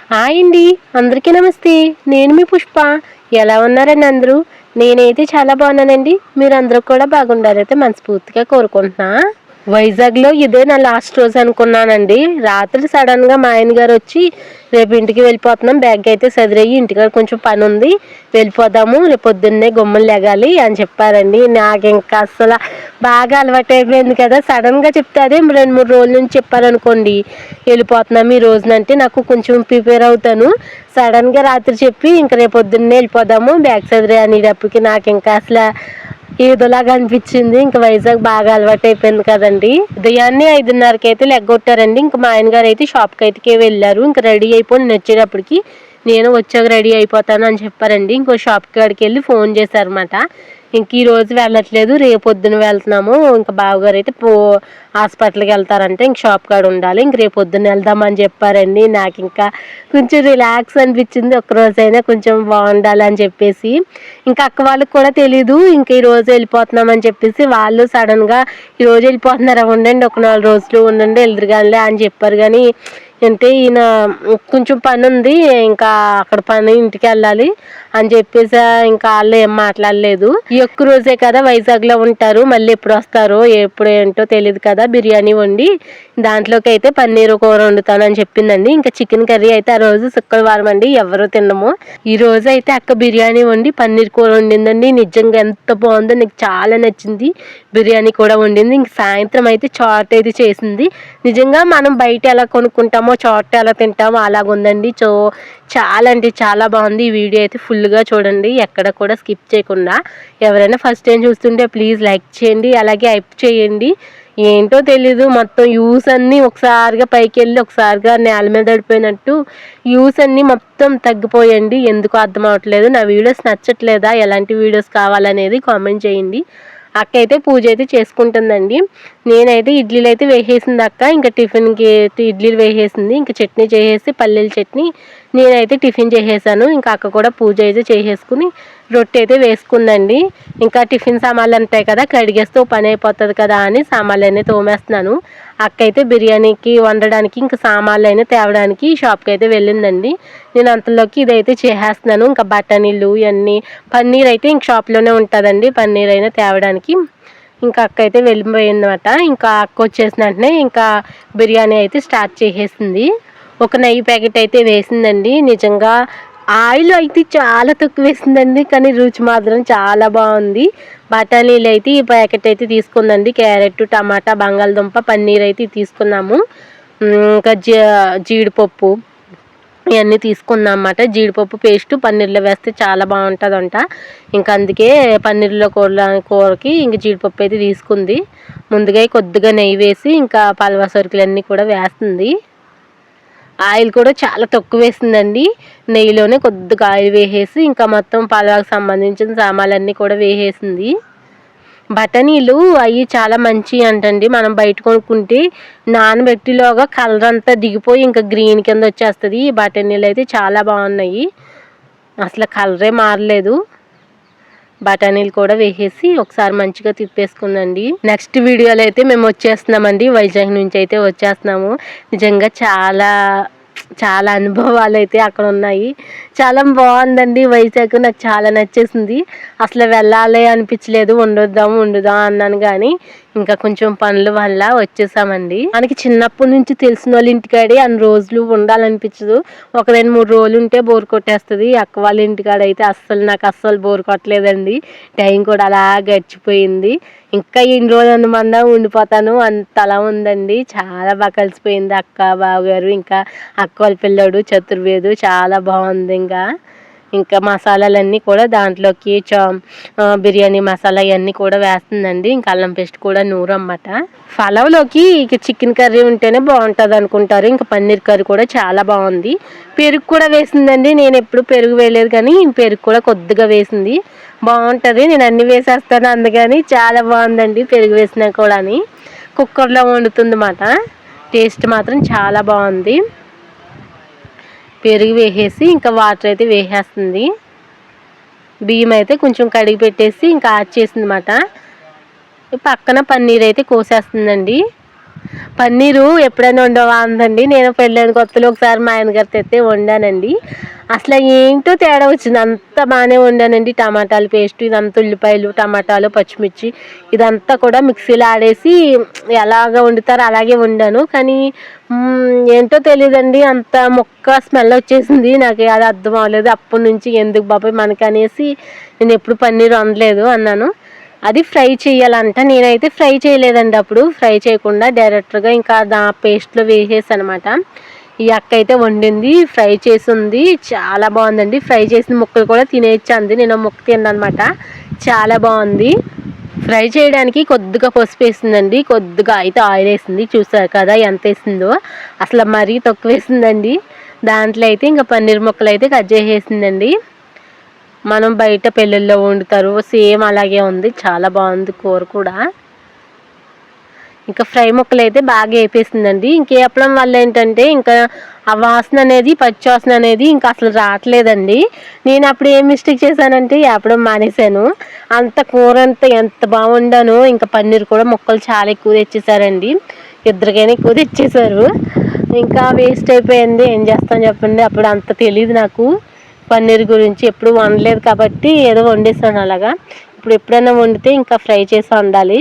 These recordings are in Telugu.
హాయ్ అండి, అందరికీ నమస్తే. నేను మీ పుష్ప. ఎలా ఉన్నారండి అందరూ? నేనైతే చాలా బాగున్నానండి. మీరందరూ కూడా బాగుండాలైతే మనస్ఫూర్తిగా కోరుకుంటున్నా. వైజాగ్లో ఇదే నా లాస్ట్ రోజు అనుకున్నానండి. రాత్రి సడన్గా మా ఆయన గారు వచ్చి రేపు ఇంటికి వెళ్ళిపోతున్నాం, బ్యాగ్ అయితే సదిరయ్యి ఇంటికాడ కొంచెం పని ఉంది, వెళ్ళిపోదాము, రేపు పొద్దున్నే గుమ్మలు లెగాలి అని చెప్పారండి. నాకు ఇంకా అసలు బాగా అలవాటు అయిపోయింది కదా. సడన్గా చెప్తే అదే 2-3 రోజుల నుంచి చెప్పారనుకోండి వెళ్ళిపోతున్నాం ఈ రోజునంటే నాకు కొంచెం ప్రిపేర్ అవుతాను. సడన్గా రాత్రి చెప్పి ఇంక రేపు పొద్దున్నే వెళ్ళిపోదాము, బ్యాగ్ సదిరే అనేటప్పటికి నాకు ఇంకా అసలు ఏదోలాగా అనిపించింది. ఇంక వైజాగ్ బాగా అలవాటు అయిపోయింది కదండి. ఉదయాన్నే 5:30కి అయితే లెగ్గొట్టారండి. ఇంక మా ఆయన గారు అయితే షాప్కి అయితే వెళ్ళారు. ఇంక రెడీ అయిపోయి నేను వచ్చేటప్పటికి నేను వచ్చాక రెడీ అయిపోతాను అని చెప్పారండి. ఇంకో షాప్ కాడికి వెళ్ళి ఫోన్ చేశారన్నమాట. ఇంక ఈరోజు వెళ్ళట్లేదు, రేపు పొద్దున వెళ్తున్నాము, ఇంకా బావగారు అయితే హాస్పిటల్కి వెళ్తారంటే ఇంక షాప్ కాడ ఉండాలి, ఇంక రేపు పొద్దున్న వెళ్దామని చెప్పారండి. నాకు ఇంకా కొంచెం రిలాక్స్ అనిపించింది, ఒక్కరోజైనా కొంచెం బాగుండాలని చెప్పేసి. ఇంకా అక్క వాళ్ళకి కూడా తెలీదు ఇంక ఈరోజు వెళ్ళిపోతున్నామని చెప్పేసి. వాళ్ళు సడన్గా ఈరోజు వెళ్ళిపోతున్నారా, ఉండండి ఒక 4 రోజులు ఉండండి వెళ్దురుగానిలే అని చెప్పారు. కానీ అంటే ఈయన కొంచెం పని ఉంది, ఇంకా అక్కడ పని ఇంటికి వెళ్ళాలి అని చెప్పేసి ఇంకా వాళ్ళు ఏం మాట్లాడలేదు. ఈ ఒక్క రోజే కదా వైజాగ్లో ఉంటారు, మళ్ళీ ఎప్పుడు వస్తారో ఎప్పుడు ఏంటో తెలియదు కదా. బిర్యానీ వండి దాంట్లోకి అయితే పన్నీర్ కూర వండుతానని చెప్పిందండి. ఇంకా చికెన్ కర్రీ అయితే ఆ రోజు శుక్రవారం అండి, ఎవరు తినము. ఈ రోజు అయితే అక్క బిర్యానీ వండి పన్నీర్ కూర వండిందండి. నిజంగా ఎంత బాగుందో, నాకు చాలా నచ్చింది. బిర్యానీ కూడా వండింది. ఇంక సాయంత్రం అయితే చాట్ అయితే చేసింది. నిజంగా మనం బయట ఎలా కొనుక్కుంటామో చాట్ ఎలా తింటామో అలాగుందండి. చాలా అంటే చాలా బాగుంది. ఈ వీడియో అయితే ఫుల్గా చూడండి, ఎక్కడ కూడా స్కిప్ చేయకుండా. ఎవరైనా ఫస్ట్ టైం చూస్తుంటే ప్లీజ్ లైక్ చేయండి, అలాగే హైప్ చేయండి. ఏంటో తెలీదు, మొత్తం యూస్ అన్నీ ఒకసారిగా పైకి వెళ్ళి ఒకసారిగా నేల మీద పడిపోయినట్టు యూస్ అన్నీ మొత్తం తగ్గిపోయండి. ఎందుకు అర్థం అవ్వట్లేదు. నా వీడియోస్ నచ్చట్లేదా, ఎలాంటి వీడియోస్ కావాలనేది కామెంట్ చేయండి. అక్క అయితే పూజ అయితే చేసుకుంటుందండి. నేనైతే ఇడ్లీలు అయితే వేసేసింది అక్క. ఇంకా టిఫిన్కి ఇడ్లీలు వేసేసింది. ఇంకా చట్నీ చేసేసి పల్లీల చట్నీ నేనైతే టిఫిన్ చేసేసాను. ఇంకా అక్క కూడా పూజ అయితే చేసేసుకుని రొట్టె అయితే వేసుకుందండి. ఇంకా టిఫిన్ సామాన్లు ఉంటాయి కదా, కడిగేస్తే పని అయిపోతుంది కదా అని సామాన్లు అయినా తోమేస్తున్నాను. అక్క అయితే బిర్యానీకి వండడానికి ఇంకా సామాన్లు అయినా తేవడానికి షాప్కి అయితే వెళ్ళిందండి. నేను అంతలోకి ఇదైతే చేసేస్తున్నాను. ఇంకా బఠానీలు ఇవన్నీ, పన్నీర్ అయితే ఇంక షాప్లోనే ఉంటుందండి, పన్నీర్ అయినా తేవడానికి. ఇంకా అక్క అయితే వెళ్ళిపోయిందన్నమాట. ఇంకా అక్క వచ్చేసిన వెంటనే ఇంకా బిర్యానీ అయితే స్టార్ట్ చేసేసింది. ఒక నెయ్యి ప్యాకెట్ అయితే వేసిందండి. నిజంగా ఆయిల్ అయితే చాలా తక్కువ వేసిందండి, కానీ రుచి మాత్రం చాలా బాగుంది. బఠానీలు అయితే ఈ ప్యాకెట్ అయితే తీసుకుందండి. క్యారెట్, టమాటా, బంగాళదుంప, పన్నీర్ అయితే తీసుకున్నాము. ఇంకా జీడిపప్పు ఇవన్నీ తీసుకున్నాం అన్నమాట. జీడిపప్పు పేస్ట్ పన్నీర్లో వేస్తే చాలా బాగుంటుందంట. ఇంకా అందుకే పన్నీర్లో కూరకి ఇంక జీడిపప్పు అయితే తీసుకుంది. ముందుగా కొద్దిగా నెయ్యి వేసి ఇంకా పలవా సరుకులన్నీ కూడా వేస్తుంది. ఆయిల్ కూడా చాలా తక్కువ వేసిందండి. నెయ్యిలోనే కొద్దిగా ఆయిల్ వేసేసి ఇంకా మొత్తం పలావుకి సంబంధించిన సామాన్లన్నీ కూడా వేసేసింది. బఠానీలు అవి చాలా మంచి అంటండి. మనం బయట కొనుక్కుంటే నానబెట్టిలోగా కలర్ అంతా దిగిపోయి ఇంకా గ్రీన్ కింద వచ్చేస్తుంది. ఈ బఠానీలు అయితే చాలా బాగున్నాయి, అసలు కలరే మారలేదు. బఠానీలు కూడా వేసేసి ఒకసారి మంచిగా తిప్పేసుకుందండి. నెక్స్ట్ వీడియోలో అయితే మేము వచ్చేస్తున్నామండి, వైజాగ్ నుంచి అయితే వచ్చేస్తున్నాము. నిజంగా చాలా చాలా అనుభవాలు అయితే అక్కడ ఉన్నాయి. చాలా బాగుందండి వైజాగ్, నాకు చాలా నచ్చేసింది. అసలు వెళ్ళాలి అనిపించలేదు, ఉండుదాం అన్నాను కానీ ఇంకా కొంచెం పనుల వల్ల వచ్చేసామండి. మనకి చిన్నప్పటి నుంచి తెలిసిన వాళ్ళ ఇంటికాడే అన్ని రోజులు ఉండాలనిపించదు. ఒక 2-3 రోజులు ఉంటే బోర్ కొట్టేస్తుంది. అక్క వాళ్ళ ఇంటికాడ అయితే నాకు అస్సలు బోర్ కొట్టలేదండి. టైం కూడా అలా గడిచిపోయింది. ఇంకా ఇన్ని రోజులు అనమన్నా ఉండిపోతాను అంతలా ఉందండి. చాలా బాగా కలిసిపోయింది అక్క, బావగారు, ఇంకా అక్క వాళ్ళ పిల్లోడు చతుర్వేదు. చాలా బాగుంది. ఇంకా మసాలాలన్నీ కూడా దాంట్లోకి బిర్యానీ మసాలా ఇవన్నీ కూడా వేస్తుందండి. ఇంకా అల్లం పేస్ట్ కూడా నూరన్నమాట. పలావ్లోకి ఇక చికెన్ కర్రీ ఉంటేనే బాగుంటుంది అనుకుంటారు. ఇంకా పన్నీర్ కర్రీ కూడా చాలా బాగుంది. పెరుగు కూడా వేసిందండి. నేను ఎప్పుడు పెరుగు వేయలేదు కానీ పెరుగు కూడా కొద్దిగా వేసింది. బాగుంటుంది, నేను అన్నీ వేసేస్తాను అందుకని చాలా బాగుందండి పెరుగు వేసినా కూడా. కుక్కర్లో వండుతుంది అన్నమాట. టేస్ట్ మాత్రం చాలా బాగుంది. పెరుగు వేసేసి ఇంకా వాటర్ అయితే వేసేస్తుంది. బియ్యం అయితే కొంచెం కడిగి పెట్టేసి ఇంకా ఆడ్ చేసింది అన్నమాట. పక్కన పన్నీర్ అయితే కోసేస్తుందండి. పన్నీరు ఎప్పుడైనా వండవా అందండి. నేను పెళ్ళైన కొత్తలో ఒకసారి మా ఆయన గారు తెస్తే వండానండి. అసలు ఏంటో తేడా వచ్చింది. అంత బాగానే వండానండి. టమాటాలు పేస్ట్, ఇదంతా ఉల్లిపాయలు, టమాటాలు, పచ్చిమిర్చి ఇదంతా కూడా మిక్సీలో ఆడేసి ఎలాగ వండుతారో అలాగే వండాను. కానీ ఏంటో తెలియదండి, అంత మొక్క స్మెల్ వచ్చేసింది. నాకు అది అర్థం అవ్వలేదు. అప్పటి నుంచి ఎందుకు బాబాయ్ మనకి అనేసి నేను ఎప్పుడు పన్నీరు వండలేదు అన్నాను. అది ఫ్రై చేయాలంట. నేనైతే ఫ్రై చేయలేదండి. అప్పుడు ఫ్రై చేయకుండా డైరెక్ట్గా ఇంకా పేస్ట్లో వేసేసి అనమాట. ఈ అక్క అయితే వండింది, ఫ్రై చేసి ఉంది. చాలా బాగుందండి. ఫ్రై చేసిన ముక్కలు కూడా తినేయచ్చంది. నేను ముక్క తిన్నానమాట. చాలా బాగుంది. ఫ్రై చేయడానికి కొద్దిగా పసుపు వేసిందండి, కొద్దిగా అయితే ఆయిల్ వేసింది. చూసారు కదా ఎంత వేసిందో, అసలు మరీ తక్కువ వేసిందండి. దాంట్లో అయితే ఇంకా పన్నీర్ ముక్కలు అయితే కట్ చేసేసిందండి. మనం బయట పెళ్ళిళ్ళలో వండుతారు సేమ్ అలాగే ఉంది. చాలా బాగుంది కూర కూడా. ఇంకా ఫ్రై ముక్కలు అయితే బాగా వేపేసిందండి. ఇంకేపడం వల్ల ఏంటంటే ఇంకా ఆ వాసన అనేది, పచ్చి వాసన అనేది ఇంకా అసలు రావట్లేదండి. నేను అప్పుడు ఏం మిస్టేక్ చేశానంటే వేపడం మానేశాను. అంత కూర అంతా ఎంత బాగుండానో. ఇంకా పన్నీర్ కూడా ముక్కలు చాలా ఎక్కువ తెచ్చేసారండి. ఇద్దరికైనా ఎక్కువ తెచ్చేసారు. ఇంకా వేస్ట్ అయిపోయింది. ఏం చేస్తాను చెప్పండి. అప్పుడు అంత తెలియదు నాకు పన్నీర్ గురించి, ఎప్పుడు వండలేదు కాబట్టి ఏదో వండేసాను అలాగా. ఇప్పుడు ఎప్పుడైనా వండితే ఇంకా ఫ్రై చేసి వండాలి.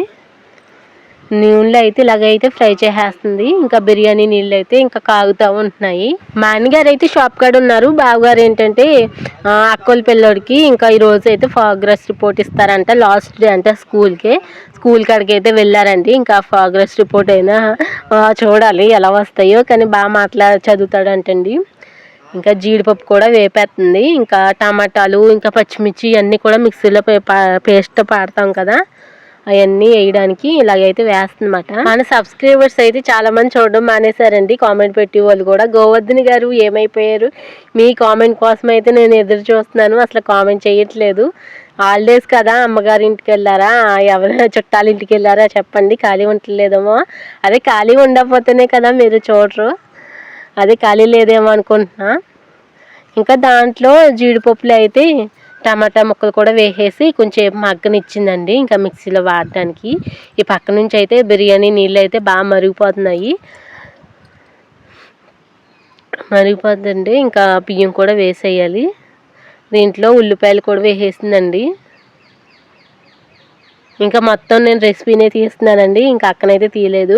నూనెలో అయితే ఇలాగైతే ఫ్రై చేసేస్తుంది. ఇంకా బిర్యానీ నీళ్ళు అయితే ఇంకా కాగుతూ ఉంటున్నాయి. మా ఆయనగారు అయితే షాప్ కాడ ఉన్నారు. బావగారు ఏంటంటే అక్కోళ్ళ పిల్లోడికి ఇంకా ఈరోజు అయితే ప్రోగ్రెస్ రిపోర్ట్ ఇస్తారంట. లాస్ట్ డే అంటే స్కూల్ కాడికి అయితే వెళ్ళారండి. ఇంకా ప్రోగ్రెస్ రిపోర్ట్ అయినా చూడాలి ఎలా వస్తాయో. కానీ బాగా చదువుతాడంటండి. ఇంకా జీడిపప్పు కూడా వేపేస్తుంది. ఇంకా టమాటాలు, ఇంకా పచ్చిమిర్చి అన్నీ కూడా మిక్సీలో పేస్ట్ పాడతాం కదా, అవన్నీ వేయడానికి ఇలాగైతే వేస్తుందన్నమాట. మన సబ్స్క్రైబర్స్ అయితే చాలా మంది చూడడం మానేశారండి. కామెంట్ పెట్టి వాళ్ళు కూడా. గోవర్ధని గారు ఏమైపోయారు? మీ కామెంట్ కోసం అయితే నేను ఎదురు చూస్తున్నాను. అసలు కామెంట్ చేయట్లేదు. హాలిడేస్ కదా, అమ్మగారి ఇంటికి వెళ్ళారా, ఎవరైనా చుట్టాల ఇంటికి వెళ్ళారా చెప్పండి. ఖాళీ ఉండలేదేమో. అదే ఖాళీ ఉండకపోతేనే కదా మీరు చూడరు. అదే ఖాళీ లేదేమో అనుకుంటున్నా. ఇంకా దాంట్లో జీడిపప్పులు అయితే టమాటా ముక్కలు కూడా వేసేసి కొంచెం మగ్గనిచ్చిందండి. ఇంకా మిక్సీలో వాడడానికి. ఈ పక్క నుంచి అయితే బిర్యానీ నీళ్ళు అయితే బాగా మరిగిపోతుందండి. ఇంకా బియ్యం కూడా వేసేయాలి. దీంట్లో ఉల్లిపాయలు కూడా వేసేసిందండి. ఇంకా మొత్తం నేను రెసిపీనే తీస్తున్నానండి. ఇంకా అక్కనైతే తీయలేదు.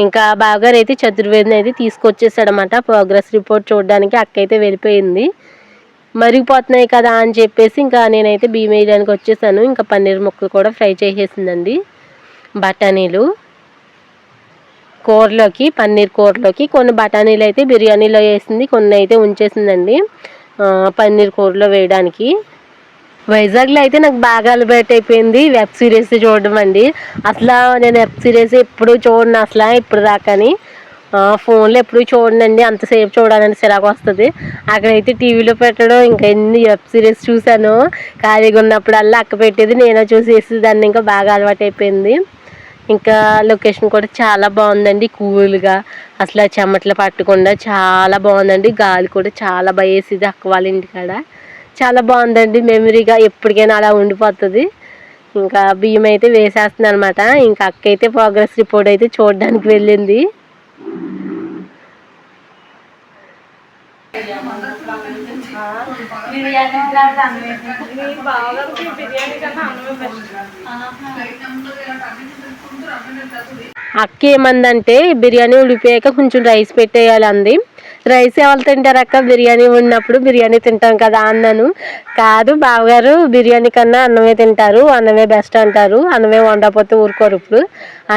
ఇంకా బావగారు అయితే చతుర్వేదిని అయితే తీసుకొచ్చేసాడనమాట. ప్రోగ్రెస్ రిపోర్ట్ చూడడానికి అక్క అయితే వెళ్ళిపోయింది. మరిగిపోతున్నాయి కదా అని చెప్పేసి ఇంకా నేనైతే బియ్యం వేయడానికి వచ్చేసాను. ఇంకా పన్నీర్ ముక్కలు కూడా ఫ్రై చేసేసిందండి. బఠానీలు కూరలోకి, పన్నీర్ కూరలోకి కొన్ని బఠానీలు అయితే బిర్యానీలో వేసింది, కొన్ని అయితే ఉంచేసిందండి పన్నీర్ కూరలో వేయడానికి. వైజాగ్లో అయితే నాకు బాగా అలవాటు అయిపోయింది వెబ్ సిరీస్ చూడడం అండి. అసలు నేను వెబ్ సిరీస్ ఎప్పుడు చూడను అసలు ఇప్పుడు దాకాని. ఫోన్లో ఎప్పుడు చూడనండి. అంతసేపు చూడాలని చిరాకు వస్తుంది. అక్కడైతే టీవీలో పెట్టడం, ఇంకా ఎన్ని వెబ్ సిరీస్ చూశాను. ఖాళీగా ఉన్నప్పుడల్లా అక్క పెట్టేది, నేను చూసేసి దాన్ని ఇంకా బాగా అలవాటు అయిపోయింది. ఇంకా లొకేషన్ కూడా చాలా బాగుందండి. కూల్గా అసలు చెమటలు పట్టకుండా చాలా బాగుందండి. గాలి కూడా చాలా బాగా వేసేది అక్క వాళ్ళ ఇంటికాడ. చాలా బాగుందండి. మెమరీగా ఎప్పటికైనా అలా ఉండిపోతుంది. ఇంకా బియ్యం అయితే వేసేస్తుంది అనమాట. ఇంకా అక్క అయితే ప్రోగ్రెస్ రిపోర్ట్ అయితే చూడడానికి వెళ్ళింది. అక్క ఏమందంటే బిర్యానీ ఉడిపోయాక కొంచెం రైస్ పెట్టేయాలి అంది. రైస్ ఎవరు తింటారు అక్క, బిర్యానీ ఉన్నప్పుడు బిర్యానీ తింటాం కదా అన్నాను. కాదు బావగారు బిర్యానీ కన్నా అన్నమే తింటారు, అన్నమే బెస్ట్ అంటారు, అన్నమే వండకపోతే ఊరుకోరు ఇప్పుడు,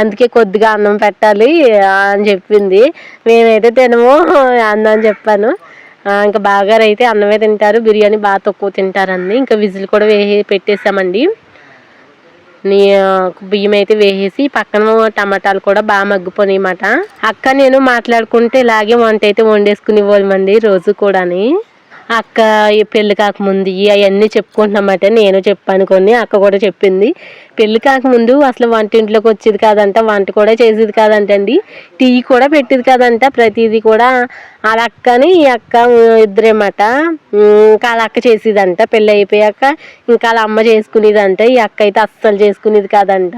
అందుకే కొద్దిగా అన్నం పెట్టాలి అని చెప్పింది. మేమైతే తినము అని చెప్పాను. ఇంకా బావగారు అయితే అన్నమే తింటారు, బిర్యానీ బాగా తక్కువ తింటారండి. ఇంకా విజిల్ కూడా పెట్టేసామండి. బియ్యం అయితే వేసేసి పక్కన టమాటాలు కూడా బాగా మగ్గిపోయినాయి అన్నమాట. అక్క నేను మాట్లాడుకుంటే ఇలాగే వంట అయితే వండేసుకునేవాళ్ళమండి రోజు కూడాని. అక్క పెళ్ళి కాకముందు అవన్నీ చెప్పుకుంటున్నమాట. నేను చెప్పాను కొన్ని, అక్క కూడా చెప్పింది. పెళ్ళి కాకముందు అసలు వంటింట్లోకి వచ్చేది కాదంట, వంట కూడా చేసేది కాదంటండి, టీ కూడా పెట్టేది కాదంట. ప్రతిదీ కూడా వాళ్ళ అక్కని ఈ అక్క ఇద్దరేమాట. ఇంకా వాళ్ళ అక్క చేసేదంట, పెళ్ళి అయిపోయాక ఇంకా వాళ్ళ అమ్మ చేసుకునేదంట. ఈ అక్క అయితే అస్సలు చేసుకునేది కాదంట.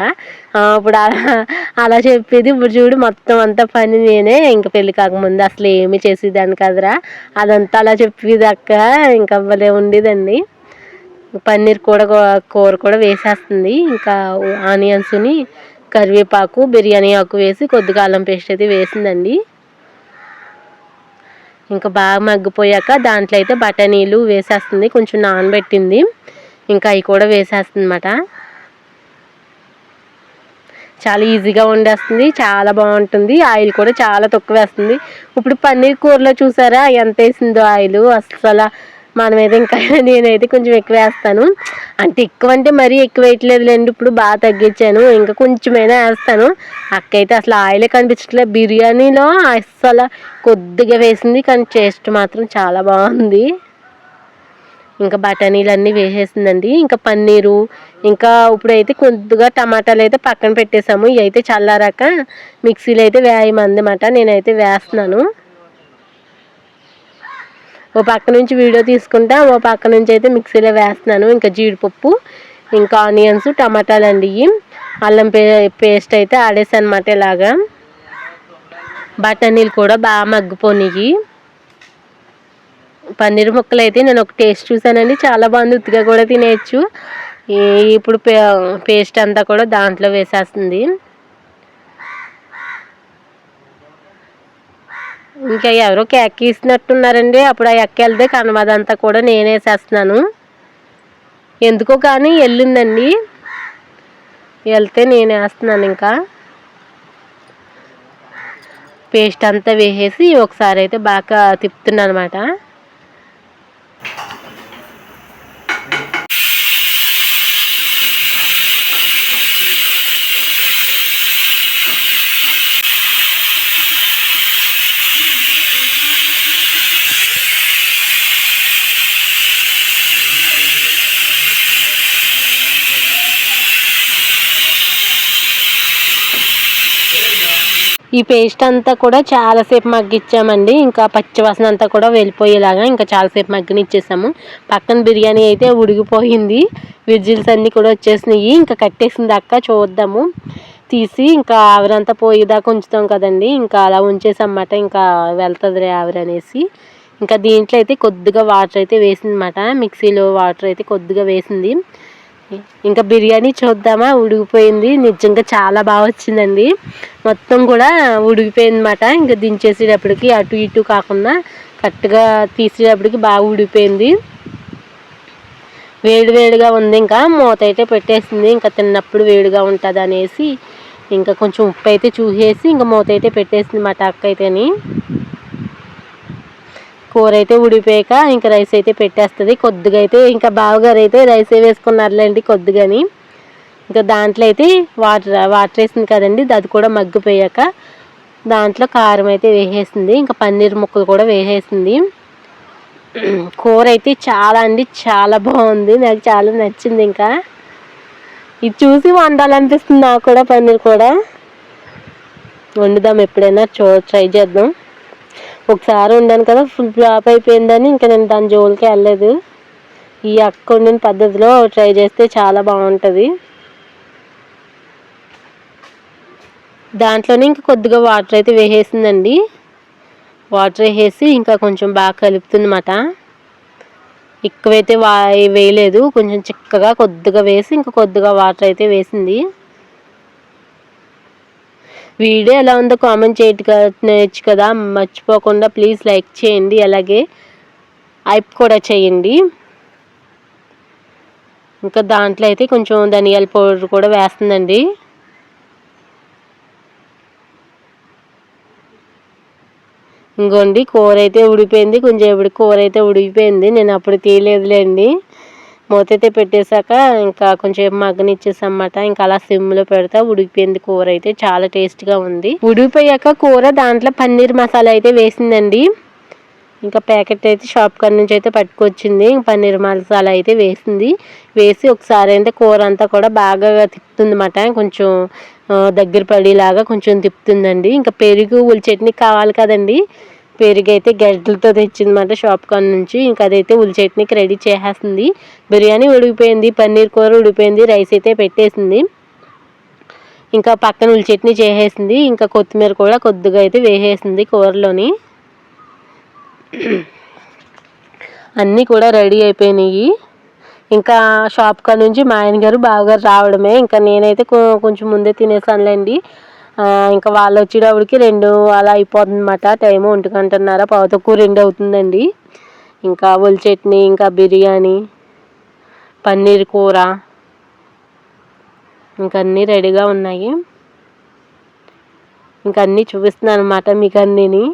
ఇప్పుడు అలా చెప్పేది. ఇప్పుడు చూడు మొత్తం అంతా పని నేనే, ఇంకా పెళ్ళి కాకముందు అసలు ఏమీ చేసేదాన్ని కదరా, అదంతా అలా చెప్పేది అక్క. ఇంకా భలే ఉండేదండి. పన్నీర్ కూర కూడా వేసేస్తుంది. ఇంకా ఆనియన్స్ని, కరివేపాకు, బిర్యానీ ఆకు వేసి కొద్దిగా అల్లం పేస్ట్ అయితే వేసిందండి. ఇంకా బాగా మగ్గిపోయాక దాంట్లో అయితే బఠానీలు వేసేస్తుంది, కొంచెం నానబెట్టింది. ఇంకా అవి కూడా వేసేస్తుంది అన్నమాట. చాలా ఈజీగా వండేస్తుంది, చాలా బాగుంటుంది. ఆయిల్ కూడా చాలా తక్కువ వేస్తుంది. ఇప్పుడు పన్నీర్ కూరలో చూసారా ఎంత వేసిందో ఆయిల్. అస్సలు మనమైతే ఇంకా నేనైతే కొంచెం ఎక్కువ వేస్తాను. అంటే ఎక్కువ అంటే మరీ ఎక్కువ వేయట్లేదులేండి, ఇప్పుడు బాగా తగ్గించాను. ఇంకా కొంచెమైనా వేస్తాను. అక్క అయితే అసలు ఆయిలే కనిపించట్లేదు. బిర్యానీలో అస్సలు కొద్దిగా వేసింది, కానీ టేస్ట్ మాత్రం చాలా బాగుంది. ఇంకా బఠానీలు అన్నీ వేసేసిందండి. ఇంకా పన్నీరు, ఇంకా ఇప్పుడైతే కొద్దిగా టమాటాలు అయితే పక్కన పెట్టేసాము. ఇవి అయితే చల్లారాక మిక్సీలో అయితే వేయమందమాట. నేనైతే వేస్తున్నాను. ఓ పక్క నుంచి వీడియో తీసుకుంటా, ఓ పక్క నుంచి అయితే మిక్సీలో వేస్తున్నాను. ఇంకా జీడిపప్పు, ఇంకా ఆనియన్స్, టమాటాలు అండి, అల్లం పేస్ట్ అయితే ఆడేసాను అనమాట. ఇలాగా బఠానీలు కూడా బాగా మగ్గిపోయినాయి. పన్నీర్ ముక్కలు అయితే నేను ఒక టేస్ట్ చూసానండి, చాలా బాగుంది. ఉత్తిగా కూడా తినేయచ్చు. ఇప్పుడు పేస్ట్ అంతా కూడా దాంట్లో వేసేస్తుంది. ఇంకా ఎవరో కేక్ ఇస్తున్నట్టున్నారండి. అప్పుడు ఆ ఎక్క వెళ్తే కనమదంతా కూడా నేనే వేసేస్తున్నాను. ఎందుకో కానీ వెళ్ళిందండి, వెళ్తే నేను వేస్తున్నాను. ఇంకా పేస్ట్ అంతా వేసేసి ఒకసారి అయితే బాగా తిప్పుతున్నాను అనమాట. ఈ పేస్ట్ అంతా కూడా చాలాసేపు మగ్గిచ్చామండి. ఇంకా పచ్చివాసన అంతా కూడా వెళ్ళిపోయేలాగా ఇంకా చాలాసేపు మగ్గనిచ్చేసాము. పక్కన బిర్యానీ అయితే ఉడికిపోయింది, విజిల్స్ అన్నీ కూడా వచ్చేసినాయి. ఇంకా కట్టేసింది అక్క. చూద్దాము తీసి, ఇంకా ఆవిరంతా పోయేదాకా ఉంచుతాం కదండి, ఇంకా అలా ఉంచేసన్నమాట. ఇంకా వెళ్తుంది ఆవిరి అనేసి ఇంకా దీంట్లో అయితే కొద్దిగా వాటర్ అయితే వేసిందన్నమాట. మిక్సీలో వాటర్ అయితే కొద్దిగా వేసింది. ఇంకా బిర్యానీ చూద్దామా, ఉడికిపోయింది. నిజంగా చాలా బాగా వచ్చిందండి, మొత్తం కూడా ఉడికిపోయింది అన్నమాట. ఇంకా దించేసేటప్పటికి అటు ఇటు కాకుండా కరెక్ట్గా తీసేటప్పటికి బాగా ఉడికిపోయింది. వేడివేడిగా ఉంది. ఇంకా మూత అయితే పెట్టేసింది. ఇంకా తిన్నప్పుడు వేడిగా ఉంటుంది అనేసి ఇంకా కొంచెం ఉప్పు అయితే చూసేసి ఇంకా మూత అయితే పెట్టేసింది అన్నమాట అక్క అయితేని. కూర అయితే ఉడిపోయాక ఇంకా రైస్ అయితే పెట్టేస్తుంది. కొద్దిగా అయితే ఇంకా బావగారు అయితే రైస్ వేసుకున్నారులేండి కొద్దిగాని. ఇంకా దాంట్లో అయితే వాటర్ వేసింది కదండి, అది కూడా మగ్గిపోయాక దాంట్లో కారం అయితే వేసేసింది. ఇంకా పన్నీర్ ముక్కలు కూడా వేసేసింది. కూర అయితే చాలా అంటే చాలా బాగుంది, నాకు చాలా నచ్చింది. ఇంకా ఇది చూసి వండాలనిపిస్తుంది నాకు కూడా. పన్నీర్ కూడా వండుదాం ఎప్పుడైనా, ట్రై చేద్దాం. ఒకసారి వండాను కదా, ఫుల్ ఫ్లాప్ అయిపోయిందని ఇంకా నేను దాని జోలికి వెళ్ళలేదు. ఈ అక్క వండిన పద్ధతిలో ట్రై చేస్తే చాలా బాగుంటుంది. దాంట్లోనే ఇంకా కొద్దిగా వాటర్ అయితే వేసేసిందండి. వాటర్ వేసేసి ఇంకా కొంచెం బాగా కలుపుతుందన్నమాట. ఎక్కువైతే వేయలేదు, కొంచెం చిక్కగా కొద్దిగా వేసి ఇంకా కొద్దిగా వాటర్ అయితే వేసింది. వీడియో ఎలా ఉందో కామెంట్ చేయొచ్చు కదా, మర్చిపోకుండా ప్లీజ్ లైక్ చేయండి, అలాగే హైప్ కూడా చేయండి. ఇంకా దాంట్లో అయితే కొంచెం ధనియాల పౌడర్ కూడా వేస్తుందండి. ఇంకోండి కూర అయితే ఉడిపోయింది. కొంచెం ఇప్పుడు కూర అయితే ఉడికిపోయింది, నేను అప్పుడు తీయలేదులేండి. మూత అయితే పెట్టేశాక ఇంకా కొంచెం మగ్గనిచ్చేసామన్నమాట. ఇంకా అలా సిమ్లో పెడతా ఉడికిపోయింది కూర అయితే, చాలా టేస్ట్గా ఉంది. ఉడికిపోయాక కూర దాంట్లో పన్నీర్ మసాలా అయితే వేసిందండి. ఇంకా ప్యాకెట్ అయితే షాప్ కాడ నుంచి అయితే పట్టుకొచ్చింది. పన్నీర్ మసాలా అయితే వేసి ఒకసారి అయితే కూర అంతా కూడా బాగా తిప్పుతుంది అన్నమాట. కొంచెం దగ్గర పడేలాగా కొంచెం తిప్పుతుందండి. ఇంకా పెరుగు ఉల్లి చట్నీ కావాలి కదండి, పెరుగు అయితే గడ్డలతో తెచ్చిందన్నమాట షాప్ కాడ నుంచి. ఇంకా అదైతే ఉల్లి చట్నీకి రెడీ చేసేస్తుంది. బిర్యానీ ఉడికిపోయింది, పన్నీర్ కూర ఉడికిపోయింది, రైస్ అయితే పెట్టేసింది. ఇంకా పక్కన ఉల్లి చట్నీ చేసేసింది. ఇంకా కొత్తిమీర కూడా కొద్దిగా అయితే వేసేసింది కూరలోని. అన్నీ కూడా రెడీ అయిపోయినాయి. ఇంకా షాప్ కాడ నుంచి మా ఆయన గారు బావగారు రావడమే. ఇంకా నేనైతే కొంచెం ముందే తినేసానులేండి. ఇంకా వాళ్ళు వచ్చేటప్పటికి 2 అలా అయిపోతుంది అన్నమాట. టైము 1:30 పావు తక్కువ 2 అవుతుందండి. ఇంకా ఉల్లి చట్నీ, ఇంకా బిర్యానీ, పన్నీర్ కూర ఇంకా అన్నీ రెడీగా ఉన్నాయి. ఇంకా అన్నీ చూపిస్తున్నాను అన్నమాట మీకు అన్నీని.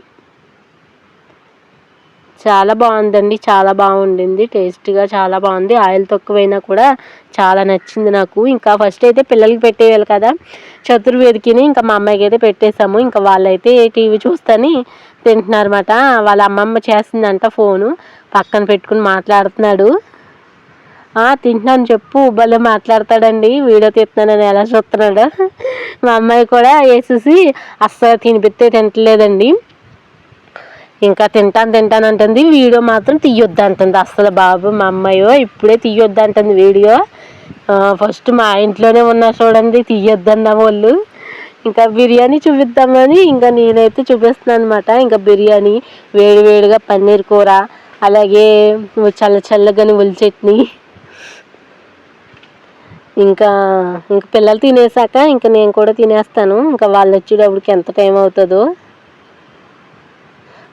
చాలా బాగుందండి, చాలా బాగుండింది. టేస్ట్గా చాలా బాగుంది. ఆయిల్ తక్కువైనా కూడా చాలా నచ్చింది నాకు. ఇంకా ఫస్ట్ అయితే పిల్లలకి పెట్టేయాలి కదా, చతుర్వేదికిని ఇంకా మా అమ్మాయికి అయితే పెట్టేశాము. ఇంకా వాళ్ళైతే టీవీ చూస్తని తింటున్నారన్నమాట. వాళ్ళ అమ్మమ్మ చేస్తుందంట ఫోను, పక్కన పెట్టుకుని మాట్లాడుతున్నాడు. తింటున్నాను చెప్పు, భలే మాట్లాడతాడండి. వీడియో తీస్తున్నానని ఎలా చూస్తున్నాడు. మా అమ్మాయి కూడా వేసేసి అస్సలు తినిపిస్తే తింటలేదండి. ఇంకా తింటాను అంటుంది. వీడియో మాత్రం తీయొద్దు అంటుంది. అస్సలు బాబు మా అమ్మాయో ఇప్పుడే తీయొద్దు అంటుంది వీడియో. ఫస్ట్ మా ఇంట్లోనే ఉన్నా చూడండి తీయొద్దన్న వాళ్ళు. ఇంకా బిర్యానీ చూపిద్దామని ఇంకా నేనైతే చూపిస్తున్నాను అనమాట. ఇంకా బిర్యానీ, వేడివేడిగా పన్నీర్ కూర, అలాగే చల్లగాని ఉల్లి చట్నీ. ఇంకా పిల్లలు తినేసాక ఇంకా నేను కూడా తినేస్తాను. ఇంకా వాళ్ళు వచ్చేటప్పటికి ఎంత టైం అవుతుందో.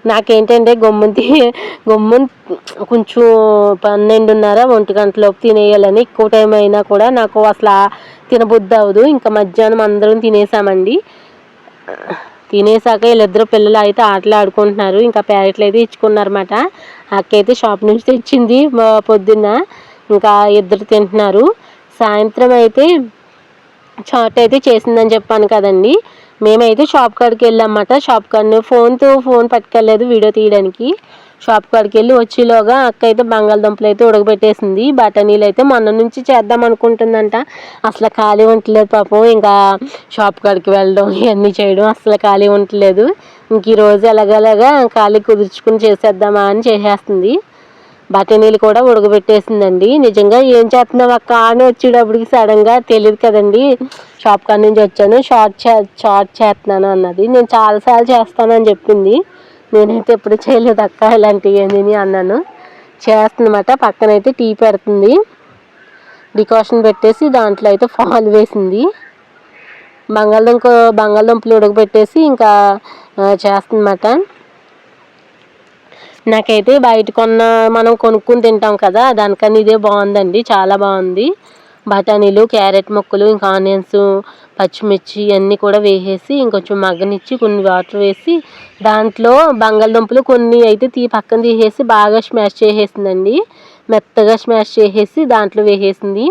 నాకేంటంటే గమ్మున కొంచెం 12:30, 1 తినేయాలని. ఎక్కువ టైం అయినా కూడా నాకు అసలు తినబుద్ధి అవ్వదు. ఇంకా మధ్యాహ్నం అందరం తినేసామండి. తినేసాక వీళ్ళిద్దరు పిల్లలు అయితే ఆటలు ఆడుకుంటున్నారు. ఇంకా ప్యాకెట్లు అయితే ఇచ్చుకున్నారన్నమాట. అక్క అయితే షాప్ నుంచి తెచ్చింది పొద్దున్న. ఇంకా ఇద్దరు తింటున్నారు. సాయంత్రం అయితే చాట్ అయితే చేసిందని చెప్పాను కదండి, మేమైతే షాప్ కాడికి వెళ్ళామన్నమాట. షాప్ కాడిని ఫోన్ పట్టుకెళ్ళలేదు వీడియో తీయడానికి. షాప్ కాడికి వెళ్ళి వచ్చేలోగా అక్క అయితే బంగాళదుంపలు అయితే ఉడకబెట్టేసింది. బఠానీలు అయితే మొన్న నుంచి చేద్దాం అనుకుంటుందంట. అసలు ఖాళీ ఉండలేదు పాపం. ఇంకా షాప్ కాడికి వెళ్ళడం ఇవన్నీ చేయడం అసలు ఖాళీ ఉండలేదు. ఇంక ఈరోజు ఎలాగలాగా ఖాళీ కుదుర్చుకుని చేసేద్దామా అని చేసేస్తుంది. బఠానీలు కూడా ఉడకబెట్టేసిందండి. నిజంగా ఏం చేస్తున్నావు అక్క అని వచ్చేటప్పటికి సడన్గా తెలియదు కదండి, షాప్ కాడ నుంచి వచ్చాను, చాట్ చేస్తున్నాను అన్నది. నేను చాలాసార్లు చేస్తానని చెప్పింది. నేనైతే ఎప్పుడు చేయలేదు అక్క ఇలాంటివి అని అన్నాను. చేస్తుందన్నమాట. పక్కనైతే టీ పెడుతుంది. డికాషన్ పెట్టేసి దాంట్లో అయితే పాలు వేసింది. బంగాళదుంపలు ఉడకబెట్టేసి ఇంకా చేస్తుందన్నమాట. నాకైతే బయట మనం కొనుక్కుని తింటాం కదా, దానికన్నా ఇదే బాగుందండి, చాలా బాగుంది. బఠానీలు, క్యారెట్ ముక్కలు, ఇంకా ఆనియన్స్, పచ్చిమిర్చి అన్నీ కూడా వేసేసి ఇంకొంచెం మగ్గనిచ్చి కొన్ని వాటర్ వేసి దాంట్లో బంగాళదుంపలు కొన్ని అయితే పక్కన తీసేసి బాగా స్మాష్ చేసేసిందండి. మెత్తగా స్మాష్ చేసేసి దాంట్లో వేసేసింది.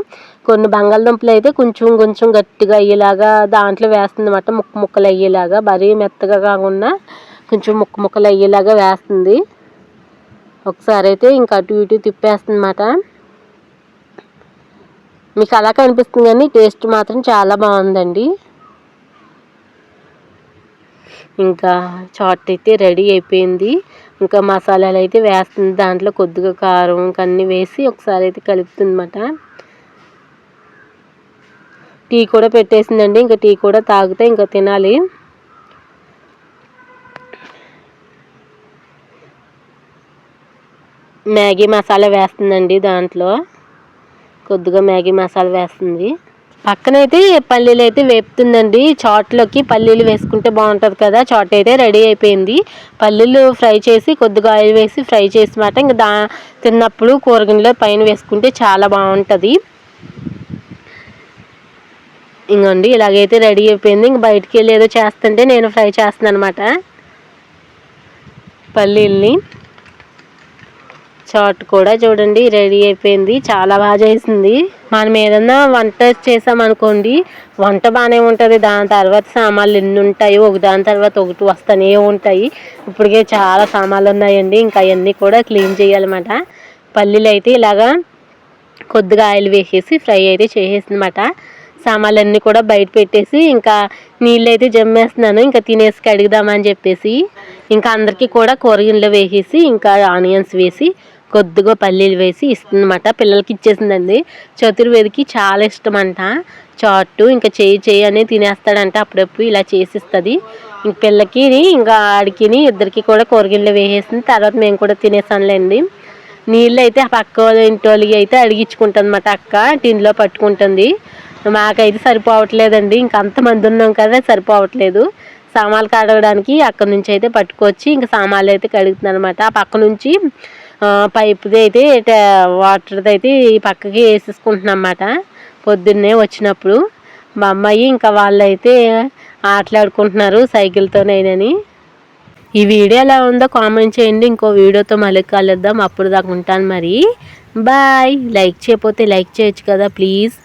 కొన్ని బంగాళదుంపలు అయితే కొంచెం గట్టిగా అయ్యేలాగా దాంట్లో వేస్తుంది అన్నమాట. ముక్కలు అయ్యేలాగా, మరీ మెత్తగా కాకుండా కొంచెం ముక్కలు అయ్యేలాగా వేస్తుంది. ఒకసారి అయితే ఇంకా అటు ఇటు తిప్పేస్తుంది అన్నమాట. మీకు అలా కనిపిస్తుంది కానీ టేస్ట్ మాత్రం చాలా బాగుందండి. ఇంకా చాట్ అయితే రెడీ అయిపోయింది. ఇంకా మసాలాలు అయితే వేస్తుంది. దాంట్లో కొద్దిగా కారం ఇంకా అన్నీ వేసి ఒకసారి అయితే కలుపుతుంది అన్నమాట. టీ కూడా పెట్టేసిందండి. ఇంకా టీ కూడా తాగితే ఇంకా తినాలి. మ్యాగీ మసాలా వేస్తుందండి. దాంట్లో కొద్దిగా మ్యాగీ మసాలా వేస్తుంది. పక్కనైతే పల్లీలు అయితే వేపుతుందండి. చాట్లోకి పల్లీలు వేసుకుంటే బాగుంటుంది కదా. చాట్ అయితే రెడీ అయిపోయింది. పల్లీలు ఫ్రై చేసి కొద్దిగా ఆయిల్ వేసి ఫ్రై చేసి మాట ఇంకా తిన్నప్పుడు కూరగిన్నెలో పైన వేసుకుంటే చాలా బాగుంటుంది. ఇంకోండి ఇలాగైతే రెడీ అయిపోయింది. ఇంక బయటికి వెళ్ళి ఏదో చేస్తుంటే నేను ఫ్రై చేస్తున్నాను అనమాట పల్లీల్ని. చాట్ కూడా చూడండి రెడీ అయిపోయింది. చాలా బాగా చేసింది. మనం ఏదన్నా వంట చేసామనుకోండి, వంట బాగానే ఉంటుంది, దాని తర్వాత సామాన్లు ఎన్ని ఉంటాయి, ఒక దాని తర్వాత ఒకటి వస్తూనే ఉంటాయి. ఇప్పటికే చాలా సామాన్లు ఉన్నాయండి. ఇంకా అవన్నీ కూడా క్లీన్ చేయాలన్నమాట. పల్లీలు అయితే ఇలాగా కొద్దిగా ఆయిల్ వేసేసి ఫ్రై అయితే చేసేసిందన్నమాట. సామాన్లన్నీ కూడా బయట పెట్టేసి ఇంకా నీళ్ళు అయితే జమ్మేస్తున్నాను, ఇంకా తినేసి కడుగుదామని చెప్పేసి. ఇంకా అందరికీ కూడా కూరగిన్నెలో వేసేసి ఇంకా ఆనియన్స్ వేసి కొద్దిగా పల్లీలు వేసి ఇస్తుందన్నమాట. పిల్లలకి ఇచ్చేసిందండి. చతుర్వేదికి చాలా ఇష్టం అంట చాటు. ఇంకా చేయి అని తినేస్తాడంట. అప్పుడప్పుడు ఇలా చేసిస్తుంది. ఇంక పిల్లకి ఇంకా ఆడికి ఇద్దరికి కూడా కూరగిన్నెలో వేసేసింది. తర్వాత మేము కూడా తినేసానులేండి. నీళ్ళు అయితే ఆ పక్క ఇంటి వాళ్ళకి అయితే అడిగించుకుంటుంది అన్నమాట. అక్క టిన్లో పట్టుకుంటుంది. మాకైతే సరిపోవట్లేదండి. ఇంకా అంతమంది ఉన్నాం కదా, సరిపోవట్లేదు. సామాన్లు కడగడానికి అక్కడ నుంచి అయితే పట్టుకొచ్చి ఇంకా సామాన్లు అయితే కడుగుతున్నాను అనమాట. ఆ పక్క నుంచి పైపుది అయితే వాటర్ది అయితే ఈ పక్కకి వేసేసుకుంటున్నాం అన్నమాట. పొద్దున్నే వచ్చినప్పుడు మా అమ్మాయి ఇంకా వాళ్ళైతే ఆటలాడుకుంటున్నారు సైకిల్తోనేనని. ఈ వీడియో ఎలా ఉందో కామెంట్ చేయండి. ఇంకో వీడియోతో మళ్ళీ కలుద్దాం. అప్పుడు దాకా ఉంటాను మరి. బాయ్. లైక్ చేయకపోతే లైక్ చేయొచ్చు కదా ప్లీజ్.